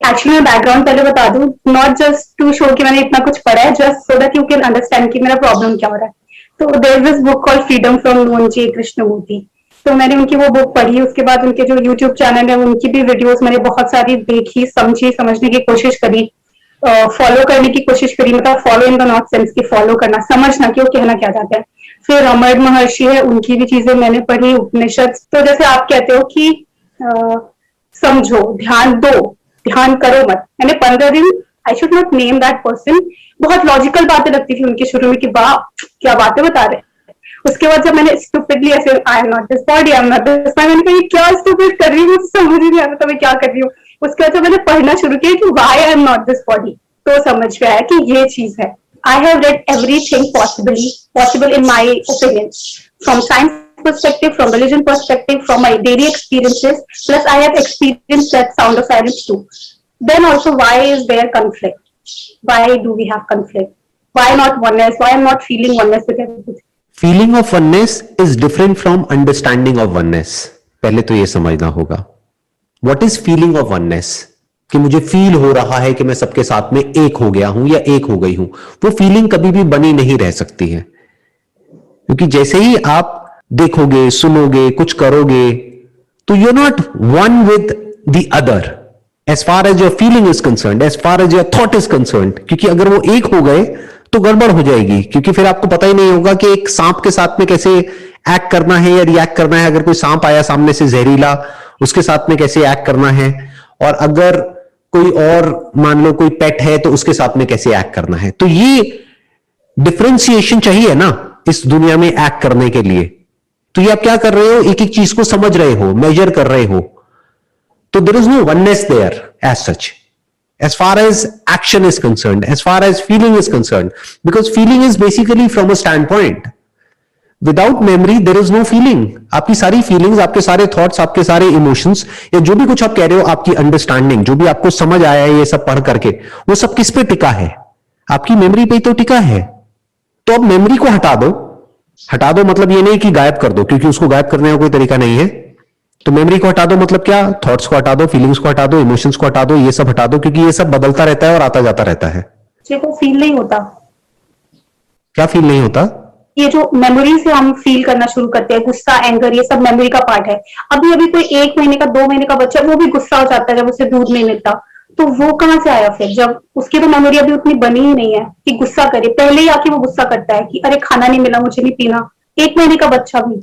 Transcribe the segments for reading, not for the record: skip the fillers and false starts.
Actually मैं background पहले बता दूं, नॉट जस्ट टू शो कि मैंने इतना कुछ पढ़ा है, just so that you can understand कि मेरा प्रॉब्लम क्या हो रहा है। तो there is this book called freedom from मोंची कृष्णमूर्ति। तो मैंने उनकी वो बुक पढ़ी, उसके बाद उनके जो यूट्यूब चैनल है उनकी भी वीडियोस मैंने बहुत सारी देखी, समझी, समझने की कोशिश करी, फॉलो करने की कोशिश करी, मतलब follow in the not sense की फॉलो करना, समझना कि वो कहना क्या चाहते हैं। फिर रमण महर्षि है, उनकी भी चीजें मैंने पढ़ी, उपनिषद। तो जैसे आप कहते हो कि समझो, ध्यान दो, ध्यान करो मत, मैंने 15 दिन, I should not name that person, बहुत लॉजिकल बातें लगती थी उनकी शुरू में कि वाह क्या बातें बता रहे हैं। उसके बाद जब मैंने स्टूपिडली ऐसे I am not this body, I am not this mind, मैंने कहा क्या स्टूपिड कर रही हूँ, मुझे समझ ही नहीं आ रहा था मैं क्या कर रही हूँ। उसके बाद जब मैंने पढ़ना शुरू किया कि why I am not this body, तो समझ में आया कि ये चीज है। I have read everything possible in my opinion, from science perspective, from religion perspective, from my daily experiences, plus I have experienced that sound of silence too. Then also, why is there conflict? Why do we have conflict? Why not oneness? Why I'm not feeling oneness with everything? Feeling of oneness is different from understanding of oneness. पहले तो ये समझना होगा. What is feeling of oneness? कि मुझे feel हो रहा है कि मैं सबके साथ में एक हो गया हूं या एक हो गई हूं. वो फीलिंग कभी भी बनी नहीं रह सकती है, क्योंकि जैसे ही आप देखोगे, सुनोगे, कुछ करोगे, तो you are not one with the other as far as your feeling is concerned, as far as your thought is concerned. क्योंकि अगर वो एक हो गए तो गड़बड़ हो जाएगी, क्योंकि फिर आपको पता ही नहीं होगा कि एक सांप के साथ में कैसे एक्ट करना है या रिएक्ट करना है. अगर कोई सांप आया सामने से जहरीला, उसके साथ में कैसे एक्ट करना है, और अगर कोई और मान लो कोई पेट है तो उसके साथ में कैसे एक्ट करना है. तो ये डिफरेंशिएशन चाहिए ना इस दुनिया में एक्ट करने के लिए. तो ये आप क्या कर रहे हो, एक एक चीज को समझ रहे हो, मेजर कर रहे हो. तो there is no oneness there as such, as far as action is concerned, as far as feeling is concerned, because feeling is basically from a standpoint. Without memory there is no feeling. आपकी सारी feelings, आपके सारे thoughts, आपके सारे emotions, या जो भी कुछ आप कह रहे हो, आपकी understanding, जो भी आपको समझ आया है ये सब पढ़ करके, वो सब किस पे टिका है? आपकी मेमोरी पे तो टिका है. तो अब मेमोरी को हटा दो. हटा दो मतलब ये नहीं कि गायब कर दो, क्योंकि उसको गायब करने का कोई तरीका नहीं है. तो मेमोरी को हटा दो मतलब क्या? थॉट्स को हटा दो, फीलिंग्स को हटा दो, इमोशंस को हटा दो, ये सब हटा दो, क्योंकि ये सब बदलता रहता है और आता जाता रहता है. को फील नहीं होता. क्या फील नहीं होता? ये जो मेमोरी से हम फील करना शुरू करते हैं, गुस्सा, एंगर, ये सब मेमोरी का पार्ट है. अभी अभी कोई 1 महीने का 2 महीने का बच्चा, वो भी गुस्सा हो जाता है जब उसे दूध नहीं मिलता. तो वो कहां से आया फिर, जब उसकी तो मेमोरी अभी उतनी बनी ही नहीं है कि गुस्सा करे. पहले ही आके वो गुस्सा करता है कि अरे खाना नहीं मिला, मुझे नहीं पीना. 1 महीने का बच्चा भी.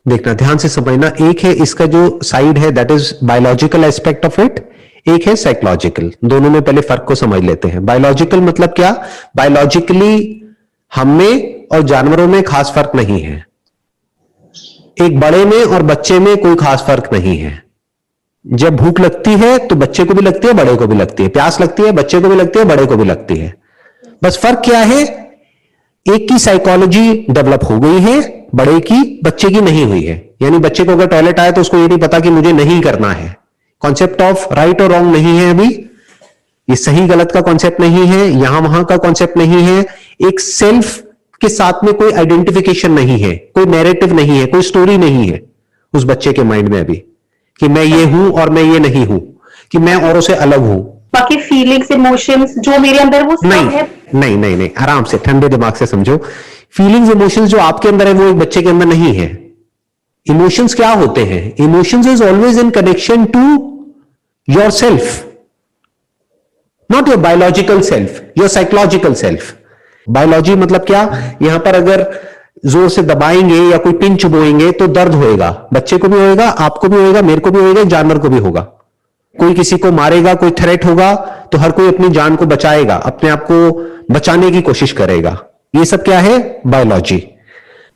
देखना, ध्यान से समझना. एक है इसका जो साइड है, that is biological aspect of it, एक है साइकोलॉजिकल. दोनों में पहले फर्क को समझ लेते हैं. बायोलॉजिकल मतलब क्या? बायोलॉजिकली हम में और जानवरों में खास फर्क नहीं है. एक बड़े में और बच्चे में कोई खास फर्क नहीं है. जब भूख लगती है तो बच्चे को भी लगती है, बड़े को भी लगती है. प्यास लगती है, बच्चे को भी लगती है, बड़े को भी लगती है. बस फर्क क्या है? एक की साइकोलॉजी डेवलप हो गई है, बड़े की, बच्चे की नहीं हुई है. यानी बच्चे को अगर टॉयलेट आए तो उसको ये नहीं पता कि मुझे नहीं करना है. कॉन्सेप्ट ऑफ राइट और रॉन्ग नहीं है अभी. ये सही गलत का कॉन्सेप्ट नहीं है, यहां वहां का कॉन्सेप्ट नहीं है. एक सेल्फ के साथ में कोई आइडेंटिफिकेशन नहीं है, कोई नैरेटिव नहीं है, कोई स्टोरी नहीं है उस बच्चे के माइंड में अभी, कि मैं ये हूं और मैं ये नहीं हूं, कि मैं औरों से अलग हूं. बाकी फीलिंग्स, इमोशंस जो मेरे अंदर, वो सब है. नहीं नहीं नहीं, आराम से ठंडे दिमाग से समझो. फीलिंग्स, इमोशंस जो आपके अंदर है वो एक बच्चे के अंदर नहीं है. इमोशंस क्या होते हैं? Emotions is always in connection to your self, not your biological self, your psychological self. Biology मतलब क्या? यहां पर अगर जोर से दबाएंगे या कोई पिन चुभोएंगे तो दर्द होएगा. बच्चे को भी होएगा, आपको भी होएगा, मेरे को भी होएगा, जानवर को भी होगा. कोई किसी को मारेगा, कोई थ्रेट होगा, तो हर कोई अपनी जान को बचाएगा, अपने आप को बचाने की कोशिश करेगा. ये सब क्या है? बायोलॉजी.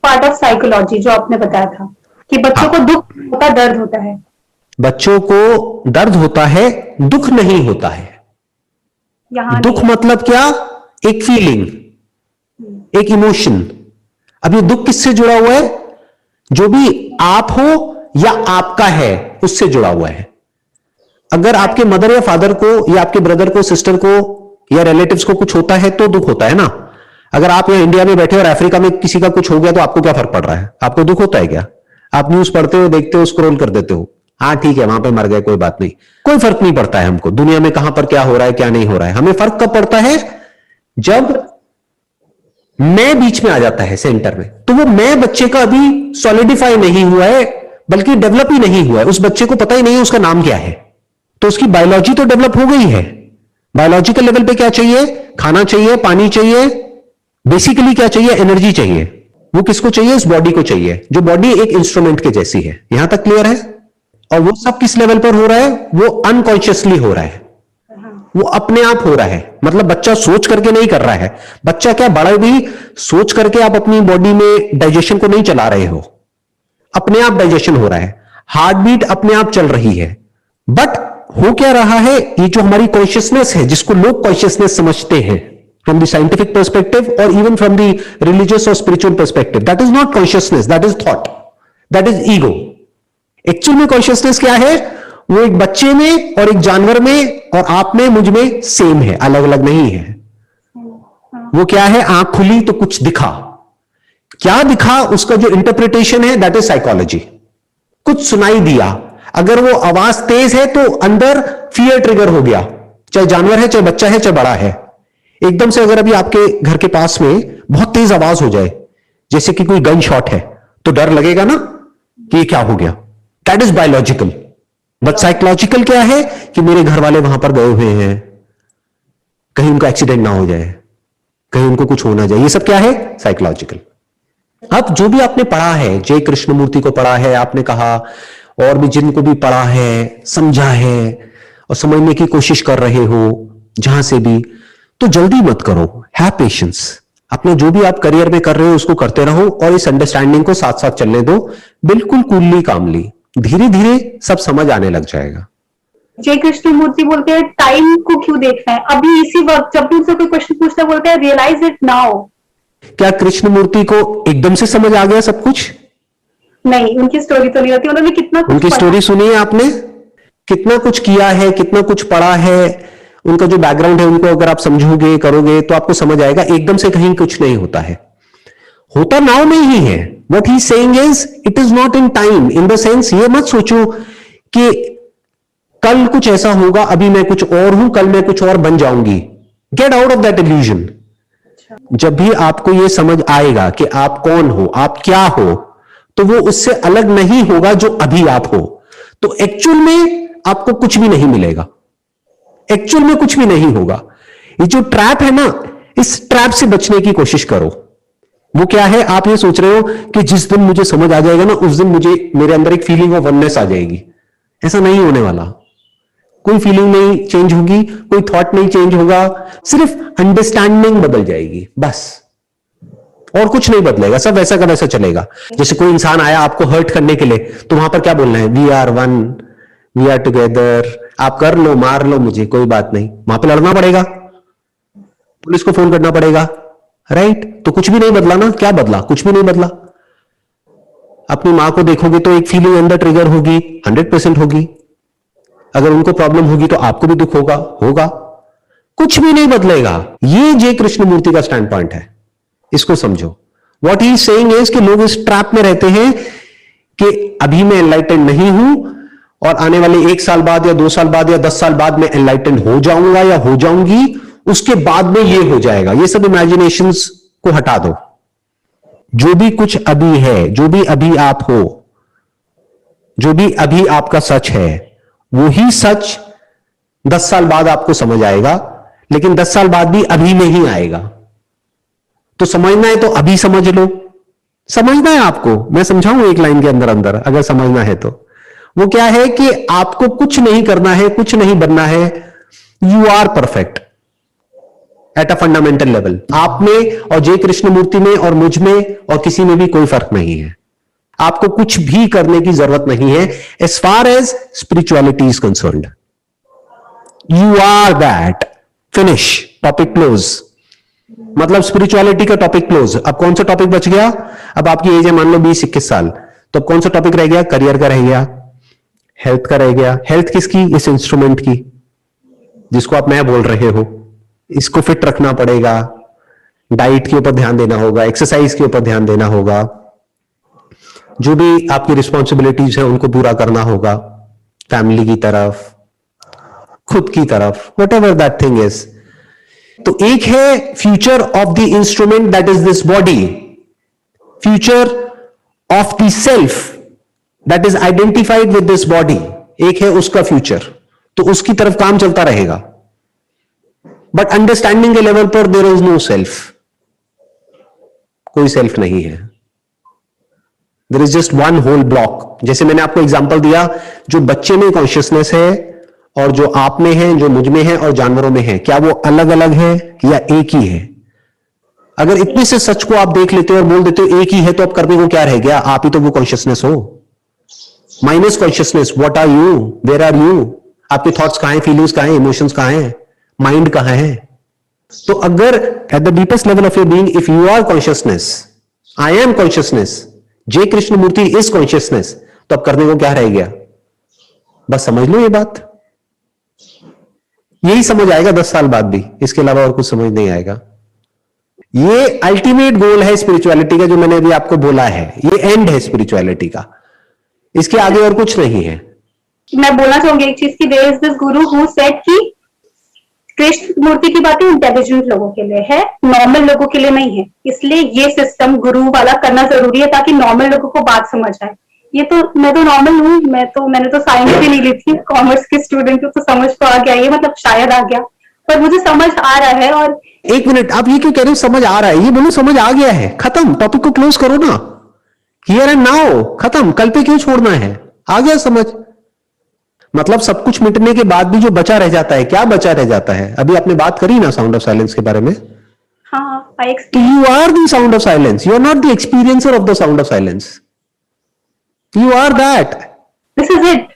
पार्ट ऑफ साइकोलॉजी जो आपने बताया था कि बच्चों को दुख होता, दर्द होता है. बच्चों को दर्द होता है, दुख नहीं होता है. दुख मतलब क्या? एक फीलिंग, एक इमोशन. अब ये दुख किससे जुड़ा हुआ है? जो भी आप हो या आपका है उससे जुड़ा हुआ है. अगर आपके मदर या फादर को या आपके ब्रदर को, सिस्टर को या रिलेटिव्स को कुछ होता है तो दुख होता है ना. अगर आप यहाँ इंडिया में बैठे और अफ्रीका में किसी का कुछ हो गया तो आपको क्या फर्क पड़ रहा है? आपको दुख होता है क्या? आप न्यूज पढ़ते हो, देखते हो, स्क्रॉल कर देते हो. हाँ ठीक है, वहां पे मर गए, कोई बात नहीं, कोई फर्क नहीं पड़ता है हमको दुनिया में कहां पर क्या हो रहा है क्या नहीं हो रहा है। हमें फर्क कब पड़ता है? जब मैं बीच में आ जाता है सेंटर में। तो वो मैं बच्चे का अभी सॉलिडिफाई नहीं हुआ है, बल्कि डेवलप ही नहीं हुआ है। उस बच्चे को पता ही नहीं है उसका नाम क्या है। तो उसकी बायोलॉजी तो डेवलप हो गई है। बायोलॉजिकल लेवल पे क्या चाहिए? खाना चाहिए, पानी चाहिए, बेसिकली क्या चाहिए? एनर्जी चाहिए। वो किसको चाहिए? इस बॉडी को चाहिए, जो बॉडी एक इंस्ट्रूमेंट के जैसी है। यहां तक क्लियर है? और वो सब किस लेवल पर हो रहा है? वो अनकॉन्शियसली हो रहा है, वो अपने आप हो रहा है। मतलब बच्चा सोच करके नहीं कर रहा है। बच्चा क्या, बड़ा भी सोच करके आप अपनी बॉडी में डाइजेशन को नहीं चला रहे हो, अपने आप डाइजेशन हो रहा है, हार्ट बीट अपने आप चल रही है। बट हो क्या रहा है? ये जो हमारी कॉन्शियसनेस है, जिसको लोग कॉन्शियसनेस समझते हैं फ्रॉम द साइंटिफिक पर्सपेक्टिव और इवन फ्रॉम द रिलीजियस और spiritual perspective, that is not consciousness, that is thought, that is ego. Actual में कॉन्शियसनेस क्या है? वो एक बच्चे में और एक जानवर में और आप में, मुझ में सेम है, अलग अलग नहीं है। वो क्या है? आंख खुली तो कुछ दिखा, क्या दिखा उसका जो इंटरप्रिटेशन है दैट इज साइकोलॉजी। कुछ सुनाई दिया, अगर वो आवाज तेज है तो अंदर फियर ट्रिगर हो गया, चाहे जानवर है, चाहे बच्चा है, चाहे बड़ा है। एकदम से अगर अभी आपके घर के पास में बहुत तेज आवाज हो जाए, जैसे कि कोई गन शॉट है, तो डर लगेगा ना कि ये क्या हो गया। That is biological. But psychological क्या है कि मेरे घर वाले वहां पर गए हुए हैं, कहीं उनका एक्सीडेंट ना हो जाए, कहीं उनको कुछ होना जाए। ये सब क्या है? साइकोलॉजिकल। अब जो भी आपने पढ़ा है, जय कृष्णमूर्ति को पढ़ा है आपने कहा, और भी जिनको भी पढ़ा है, समझा है और समझने की कोशिश कर रहे हो जहां से भी, तो जल्दी मत करो, है पेशेंस। अपने जो भी आप करियर में कर रहे हो उसको करते रहो और इस अंडरस्टैंडिंग को साथ साथ चलने दो, बिल्कुल कूलली कामली। धीरे धीरे सब समझ आने लग जाएगा। जय कृष्णमूर्ति बोलते हैं टाइम को क्यों देखना है, अभी इसी वक्त। जब भी उनसे कोई क्वेश्चन पूछता है बोलते हैं रियलाइज इट नाउ। क्या कृष्णमूर्ति को एकदम से समझ आ गया सब कुछ? नहीं, उनकी स्टोरी तो नहीं होती। उन्होंने कितना कुछ उनकी पढ़ा। स्टोरी सुनी है आपने? कितना कुछ किया है, कितना कुछ पढ़ा है, उनका जो बैकग्राउंड है उनको अगर आप समझोगे, करोगे तो आपको समझ आएगा एकदम से कहीं कुछ नहीं होता है। होता नाउ में ही है। What he saying is it is not in time, in the sense ये मत सोचो कि कल कुछ ऐसा होगा, अभी मैं कुछ और हूं, कल मैं कुछ और बन जाऊंगी। Get out of that illusion. जब भी आपको यह समझ आएगा कि आप कौन हो, आप क्या हो, तो वो उससे अलग नहीं होगा जो अभी आप हो। तो एक्चुअल में आपको कुछ भी नहीं मिलेगा, एक्चुअल में कुछ भी नहीं होगा। ये जो ट्रैप है ना, इस ट्रैप से बचने की कोशिश करो। वो क्या है? आप ये सोच रहे हो कि जिस दिन मुझे समझ आ जाएगा ना, उस दिन मुझे मेरे अंदर एक फीलिंग ऑफ वननेस आ जाएगी। ऐसा नहीं होने वाला। कोई फीलिंग नहीं चेंज होगी, कोई थॉट नहीं चेंज होगा, सिर्फ अंडरस्टैंडिंग बदल जाएगी बस, और कुछ नहीं बदलेगा। सब वैसा का वैसा चलेगा। जैसे कोई इंसान आया आपको हर्ट करने के लिए, तो वहां पर क्या बोलना है? We are one, we are together, आप कर लो, मार लो मुझे, कोई बात नहीं। वहां पे लड़ना पड़ेगा, पुलिस को फोन करना पड़ेगा, राइट? तो कुछ भी नहीं बदला ना। क्या बदला? कुछ भी नहीं बदला। अपनी मां को देखोगे तो एक फीलिंग अंदर ट्रिगर होगी, 100% होगी। अगर उनको प्रॉब्लम होगी तो आपको भी दुख होगा, होगा। कुछ भी नहीं बदलेगा। ये जय कृष्णमूर्ति का स्टैंड पॉइंट है, इसको समझो। व्हाट ही सेइंग इज कि लोग इस ट्रैप में रहते हैं कि अभी मैं एनलाइटेंड नहीं हूं और आने वाले 1 साल बाद या 2 साल बाद या 10 साल बाद मैं एनलाइटेंड हो जाऊंगा या हो जाऊंगी, उसके बाद में ये हो जाएगा। ये सब इमेजिनेशंस को हटा दो। जो भी कुछ अभी है, जो भी अभी आप हो, जो भी अभी आपका सच है, वो ही सच 10 साल बाद आपको समझ आएगा। लेकिन 10 साल बाद भी अभी में ही आएगा। तो समझना है तो अभी समझ लो। समझना है आपको, मैं समझाऊं एक लाइन के अंदर अंदर, अगर समझना है तो। वो क्या है कि आपको कुछ नहीं करना है, कुछ नहीं बनना है। You are perfect at a fundamental level. आप में और जय कृष्णमूर्ति में और मुझ में और किसी में भी कोई फर्क नहीं है। आपको कुछ भी करने की जरूरत नहीं है as far as spirituality is concerned. You are that, finish, topic close. मतलब स्पिरिचुअलिटी का टॉपिक क्लोज। अब कौन सा टॉपिक बच गया? अब आपकी एज है मान लो 20-21 साल, तो अब कौन सा टॉपिक रह गया? करियर का रह गया, हेल्थ का रह गया। हेल्थ किसकी? इस इंस्ट्रूमेंट की, जिसको आप मैं बोल रहे हो। इसको फिट रखना पड़ेगा, डाइट के ऊपर ध्यान देना होगा, एक्सरसाइज के ऊपर ध्यान देना होगा, जो भी आपकी रिस्पॉन्सिबिलिटीज है उनको पूरा करना होगा। फैमिली की तरफ, खुद की तरफ, what ever that thing is. तो एक है future of the instrument that is this body, future of the self that is identified with this body, एक है उसका फ्यूचर, तो उसकी तरफ काम चलता रहेगा। बट अंडरस्टैंडिंग के लेवल पर देयर इज नो सेल्फ, कोई सेल्फ नहीं है, there is just one whole block. जैसे मैंने आपको एग्जांपल दिया, जो बच्चे में कॉन्शियसनेस है और जो आप में है, जो मुझ में है और जानवरों में है, क्या वो अलग अलग है या एक ही है? अगर इतने से सच को आप देख लेते हो और बोल देते हो एक ही है, तो अब करने को क्या रह गया? आप ही तो वो कॉन्शियसनेस हो। Minus consciousness, what are you, where are you? आपके थॉट्स कहां हैं, फीलिंग्स कहां हैं, इमोशंस कहां हैं, माइंड कहां है? तो अगर at the deepest level of your being, if you are consciousness, I am consciousness, J Krishnamurti is consciousness, तो अब करने को क्या रह गया? बस समझ लो ये बात, यही समझ आएगा 10 साल बाद भी, इसके अलावा और कुछ समझ नहीं आएगा। ये अल्टीमेट गोल है स्पिरिचुअलिटी का, जो मैंने अभी आपको बोला है, ये एंड है स्पिरिचुअलिटी का, इसके आगे और कुछ नहीं है। मैं बोलना चाहूंगी एक चीज की, there is this Guru who said कि कृष्ण मूर्ति की बातें इंटेलिजेंट लोगों के लिए है, नॉर्मल लोगों के लिए नहीं है। इसलिए ये सिस्टम गुरु वाला करना जरूरी है ताकि नॉर्मल लोगों को बात समझ आए। ये तो मैं तो नॉर्मल हूँ, मैंने तो साइंस भी नहीं ली थी, कॉमर्स की स्टूडेंट हूँ, तो समझ तो आ गया, ये मतलब शायद आ गया, पर मुझे समझ आ रहा है। और एक मिनट, आप ये क्यों कह रहे हो समझ आ रहा है? ये बोलो समझ आ गया है, खत्म, टॉपिक को क्लोज करो ना, हियर एंड नाउ, खत्म, कल पे क्यों छोड़ना है? आ गया समझ। मतलब सब कुछ मिटने के बाद भी जो बचा रह जाता है, क्या बचा रह जाता है? अभी आपने बात करी ना साउंड ऑफ साइलेंस के बारे में। हाँ, you are the sound of silence, you are not the experiencer of the sound of silence, you are that, this is it,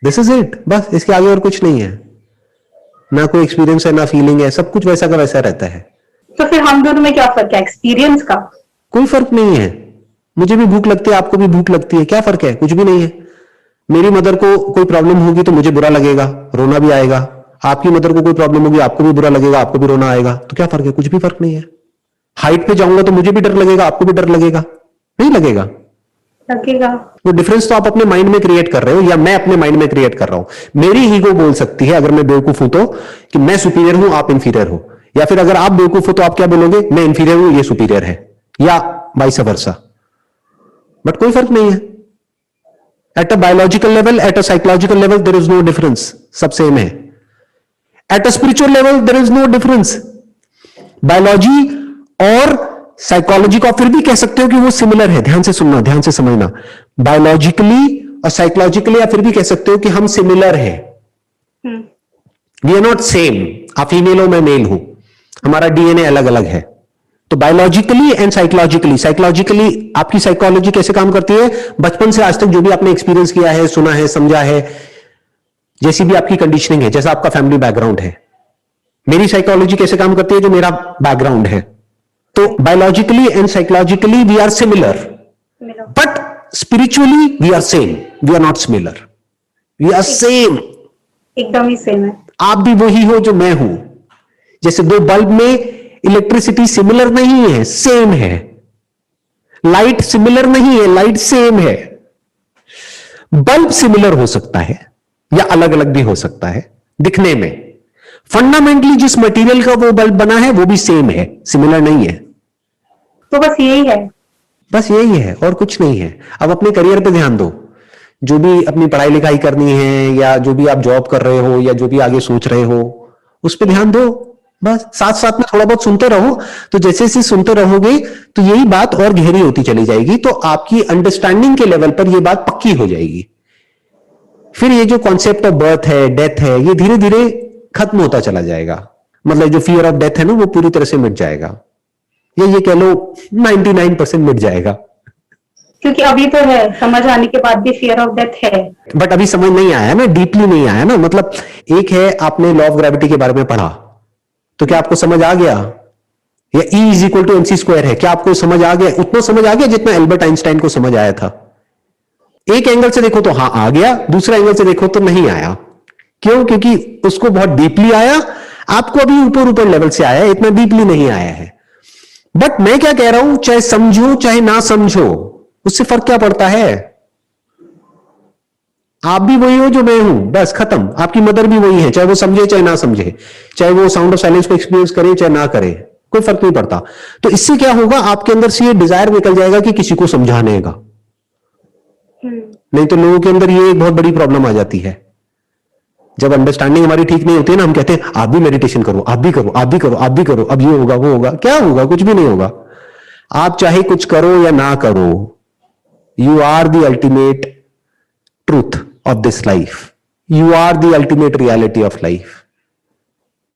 this is it, बस इसके आगे और कुछ नहीं है। ना कोई एक्सपीरियंस है, ना फीलिंग है, सब कुछ वैसा का वैसा रहता है। तो फिर हम दोनों में क्या फर्क है एक्सपीरियंस का? कोई फर्क नहीं है, मुझे भी भूख लगती है, आपको भी भूख लगती है, क्या फर्क है? कुछ भी नहीं है। मेरी मदर को कोई प्रॉब्लम होगी तो मुझे बुरा लगेगा, रोना भी आएगा, आपकी मदर को कोई प्रॉब्लम होगी, आपको भी बुरा लगेगा, आपको भी रोना आएगा, तो क्या फर्क है? कुछ भी फर्क नहीं है। हाइट पे जाऊंगा तो मुझे भी डर लगेगा, आपको भी डर लगेगा, नहीं लगेगा? लगेगा। वो डिफरेंस तो आप अपने माइंड में क्रिएट कर रहे हो, या मैं अपने माइंड में क्रिएट कर रहा हूं। मेरी ईगो बोल सकती है, अगर मैं बेवकूफ हूं तो, कि मैं सुपीरियर हूं, आप इंफीरियर हो, या फिर अगर आप बेवकूफ हो तो आप क्या बोलोगे? मैं इंफीरियर हूं, ये सुपीरियर है, या वाइस वर्सा। बट कोई फर्क नहीं है। At a biological level, at a psychological level, there is no difference, सब सेम है। At a spiritual level there is no difference. Biology और साइकोलॉजी को आप फिर भी कह सकते हो कि वो सिमिलर है। ध्यान से सुनना, ध्यान से समझना। बायोलॉजिकली और साइकोलॉजिकली आप फिर भी कह सकते हो कि हम सिमिलर हैं, वी आर नॉट सेम। आप फीमेल हो, मैं मेल हूं, हमारा डीएनए अलग अलग है। तो बायोलॉजिकली एंड साइकोलॉजिकली आपकी साइकोलॉजी कैसे काम करती है? बचपन से आज तक जो भी आपने एक्सपीरियंस किया है, सुना है, समझा है, जैसी भी आपकी कंडीशनिंग है, जैसा आपका फैमिली बैकग्राउंड है। मेरी साइकोलॉजी कैसे काम करती है? जो मेरा बैकग्राउंड है। तो biologically and psychologically we are similar, but spiritually we are same, we are not similar, we are same, एकदम ही सेम है। आप भी वही हो जो मैं हूं। जैसे दो बल्ब में इलेक्ट्रिसिटी सिमिलर नहीं है, सेम है। लाइट सिमिलर नहीं है, लाइट सेम है। बल्ब सिमिलर हो सकता है या अलग अलग भी हो सकता है दिखने में, फंडामेंटली जिस मटेरियल का वो बल्ब बना है वो भी सेम है, सिमिलर नहीं है। तो बस यही है, बस यही है और कुछ नहीं है। अब अपने करियर पे ध्यान दो, जो भी अपनी पढ़ाई लिखाई करनी है, या जो भी आप जॉब कर रहे हो, या जो भी आगे सोच रहे हो, उस पर ध्यान दो। बस साथ साथ में थोड़ा बहुत सुनते रहो। तो जैसे जैसे सुनते रहोगे तो यही बात और गहरी होती चली जाएगी, तो आपकी अंडरस्टैंडिंग के लेवल पर यह बात पक्की हो जाएगी। फिर ये जो कॉन्सेप्ट ऑफ बर्थ है, डेथ है, ये धीरे धीरे खत्म होता चला जाएगा। मतलब जो फियर ऑफ डेथ है ना, वो पूरी तरह से मिट जाएगा, या ये कह लो 99% मिट जाएगा। क्योंकि अभी तो है, समझ आने के बाद भी फियर ऑफ डेथ है, बट अभी समझ नहीं आया ना, डीपली नहीं आया ना। मतलब एक है आपने लॉ ऑफ ग्रेविटी के बारे में पढ़ा, तो क्या आपको समझ आ गया? या E = mc² है, क्या आपको समझ आ गया? उतना समझ आ गया जितना एल्बर्ट आइंस्टाइन को समझ आया था। एक एंगल से देखो तो हाँ आ गया, दूसरा एंगल से देखो तो नहीं आया। क्यों? क्योंकि उसको बहुत डीपली आया, आपको अभी ऊपर ऊपर लेवल से आया, इतना डीपली नहीं आया है। बट मैं क्या कह रहा हूं, चाहे समझो चाहे ना समझो, उससे फर्क क्या पड़ता है? आप भी वही हो जो मैं हूं, बस खत्म। आपकी मदर भी वही है, चाहे वो समझे चाहे ना समझे, चाहे वो साउंड ऑफ साइलेंस को एक्सपीरियंस करे चाहे ना करे, कोई फर्क नहीं पड़ता। तो इससे क्या होगा, आपके अंदर से ये डिजायर निकल जाएगा कि किसी को समझाने का। नहीं तो लोगों के अंदर ये एक बहुत बड़ी प्रॉब्लम आ जाती है। जब अंडरस्टैंडिंग हमारी ठीक नहीं होती है ना, हम कहते हैं आप भी मेडिटेशन करो, आप भी करो, आप भी करो, आप भी करो, अब ये होगा वो होगा। क्या होगा? कुछ भी नहीं होगा। आप चाहे कुछ करो या ना करो, you are the ultimate truth of this life. You are the ultimate reality of life.